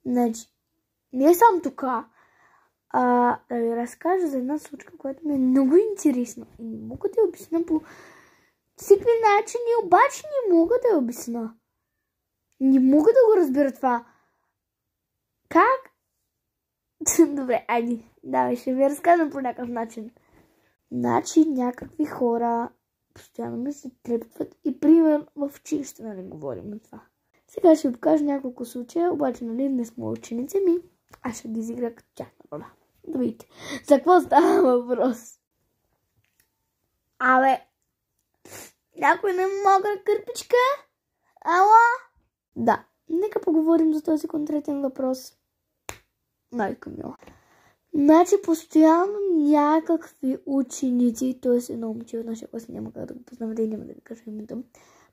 Значи, не съм тук, да ви разкажа за една случка, която ми е много интересна. И не мога да я обясня по всеки начини, обаче не мога да я обясня. Не мога да го разбера това. Как? Добре, айде. Давай, ще ви разказвам по някакъв начин. Значи някакви хора постоянно ми се трепват и пример в училище, нали говорим на това. Сега ще ви покажа няколко случая, обаче нали не сме ученици ми. Аз ще ги изигра като тяхна роля. Да видите. За какво става въпрос? Абе, някой не мога кърпичка? Ала? Да, нека поговорим за този конкретен въпрос. Майка мила. Значи постоянно някакви ученици, т.е. едно момче от нашия клас, няма как да го познавате и няма да ви кажа името,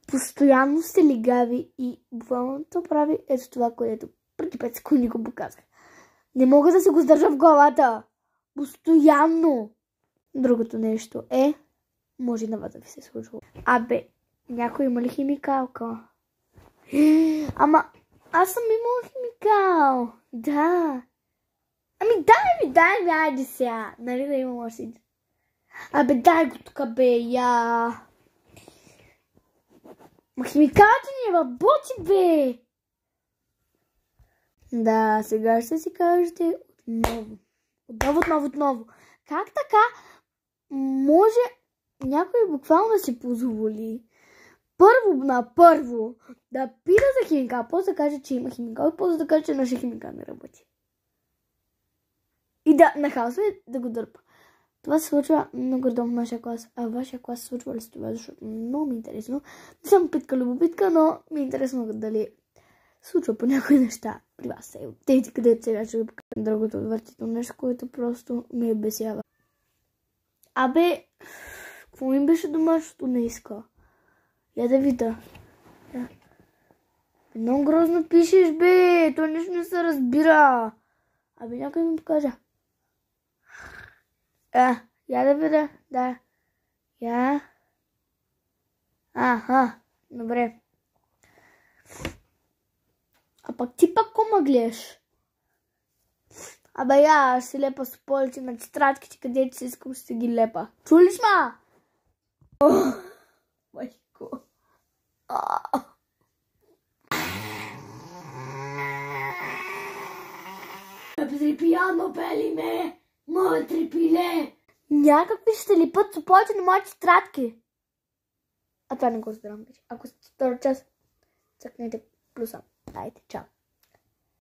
постоянно се легави и буквално то прави ето това, което преди 5 секунди го показах. Не мога да се го сдържа в главата. Постоянно. Другото нещо е, може на вас да ви се случва. Абе, някой има ли химикалка? Ама, аз съм имала химикал. Да. Ами дай ми, айде сега. Нали да имам още. Абе, дай го тук, бе, я. Ма химикалът ни работи, бе. Да, сега ще си кажете отново. Как така може някой буквално да си позволи първо да пита за химикал, после да каже, че има химикал и после да каже, че нашия химикал не работи. И да нахалсва и да го дърпа. Това се случва много редовно в нашия клас. А в вашия клас се случва ли с това, защото много ми е интересно. Не съм питка-любопитка, но ми е интересно дали случва по някои неща при вас. Тези, където сега ще ви покажа другото отвратително нещо, което просто ме бесява. Абе, какво ми беше домашното днеска? Я да видя. Много грозно пишеш, бе. То нищо не се разбира. Абе, някой ми покажа. Я да видя. Да. Я. Добре. А пък ти пък кома гледаш? Абе, я ще лепа с полите на тетрадките, където си искам, ще ги лепа. Чули ли ма? Майко. Трепияно бели ме! Моя трепиле! Някакви ще липат с полите на моите тетрадки. А това не го разбирам вече. Ако сте втора част, цъкнете плюса. Дайте, чао.